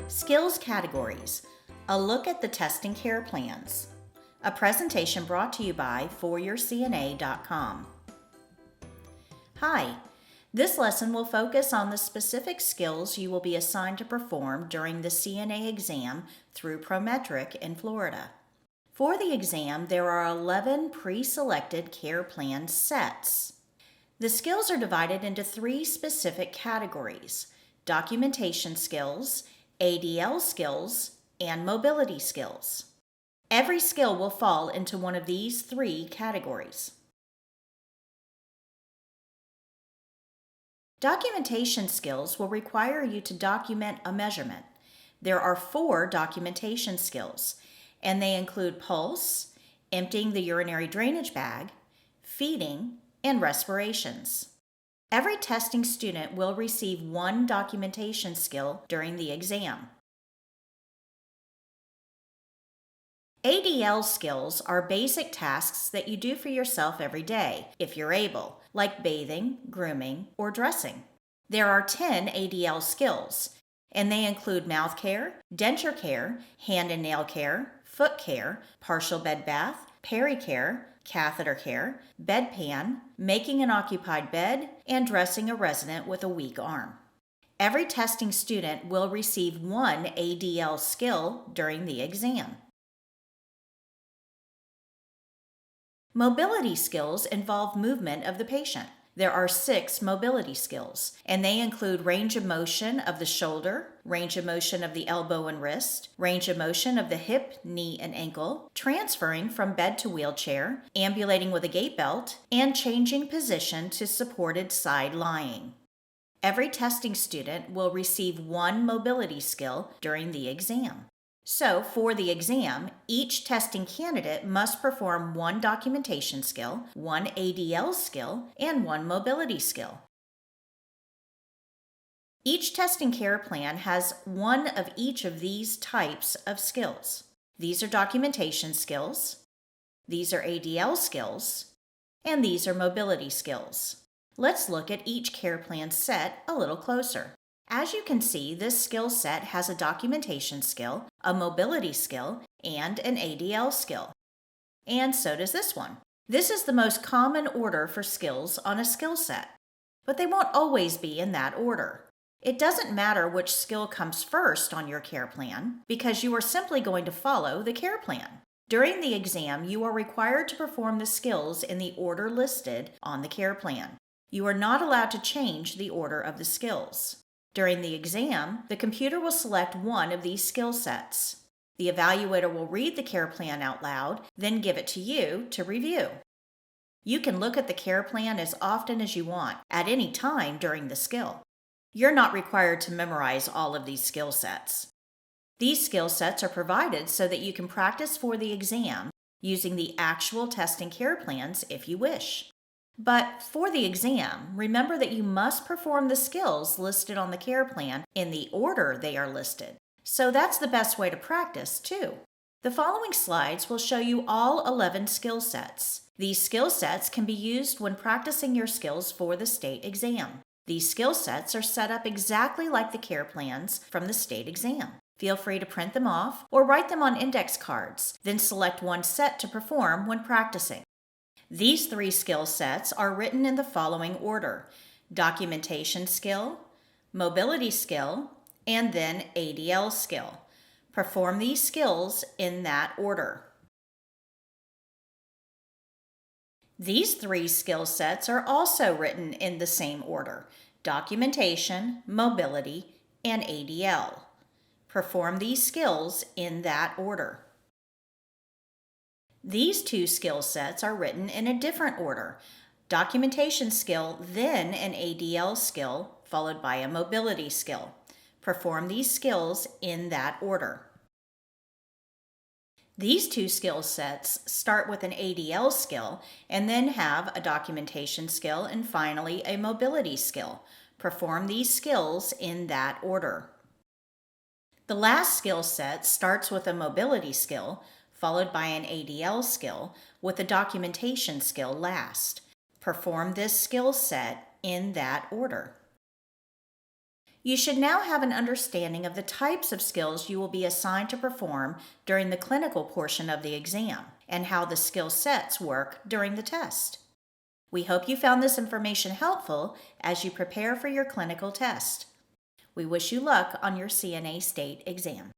Skills categories. A look at the testing care plans. A presentation brought to you by foryourcna.com. Hi, this lesson will focus on the specific skills you will be assigned to perform during the CNA exam through Prometric in Florida. For the exam, there are 11 pre-selected care plan sets. The skills are divided into 3 specific categories: documentation skills, ADL skills, and mobility skills. Every skill will fall into one of these 3 categories. Documentation skills will require you to document a measurement. There are 4 documentation skills, and they include pulse, emptying the urinary drainage bag, feeding, and respirations. Every testing student will receive 1 documentation skill during the exam. ADL skills are basic tasks that you do for yourself every day, if you're able, like bathing, grooming, or dressing. There are 10 ADL skills, and they include mouth care, denture care, hand and nail care, foot care, partial bed bath, peri-care, catheter care, bedpan, making an occupied bed, and dressing a resident with a weak arm. Every testing student will receive 1 ADL skill during the exam. Mobility skills involve movement of the patient. There are 6 mobility skills, and they include range of motion of the shoulder, range of motion of the elbow and wrist, range of motion of the hip, knee, and ankle, transferring from bed to wheelchair, ambulating with a gait belt, and changing position to supported side lying. Every testing student will receive 1 mobility skill during the exam. So, for the exam, each testing candidate must perform 1 documentation skill, 1 ADL skill, and 1 mobility skill. Each testing care plan has 1 of each of these types of skills. These are documentation skills, these are ADL skills, and these are mobility skills. Let's look at each care plan set a little closer. As you can see, this skill set has a documentation skill, a mobility skill, and an ADL skill. And so does this one. This is the most common order for skills on a skill set, but they won't always be in that order. It doesn't matter which skill comes first on your care plan, because you are simply going to follow the care plan. During the exam, you are required to perform the skills in the order listed on the care plan. You are not allowed to change the order of the skills. During the exam, the computer will select 1 of these skill sets. The evaluator will read the care plan out loud, then give it to you to review. You can look at the care plan as often as you want, at any time during the skill. You're not required to memorize all of these skill sets. These skill sets are provided so that you can practice for the exam using the actual testing care plans if you wish. But for the exam, remember that you must perform the skills listed on the care plan in the order they are listed. So that's the best way to practice, too. The following slides will show you all 11 skill sets. These skill sets can be used when practicing your skills for the state exam. These skill sets are set up exactly like the care plans from the state exam. Feel free to print them off or write them on index cards, then select 1 set to perform when practicing. These 3 skill sets are written in the following order: documentation skill, mobility skill, and then ADL skill. Perform these skills in that order. These 3 skill sets are also written in the same order: documentation, mobility, and ADL. Perform these skills in that order. These 2 skill sets are written in a different order: documentation skill, then an ADL skill, followed by a mobility skill. Perform these skills in that order. These 2 skill sets start with an ADL skill and then have a documentation skill and finally a mobility skill. Perform these skills in that order. The last skill set starts with a mobility skill, followed by an ADL skill, with a documentation skill last. Perform this skill set in that order. You should now have an understanding of the types of skills you will be assigned to perform during the clinical portion of the exam and how the skill sets work during the test. We hope you found this information helpful as you prepare for your clinical test. We wish you luck on your CNA state exam.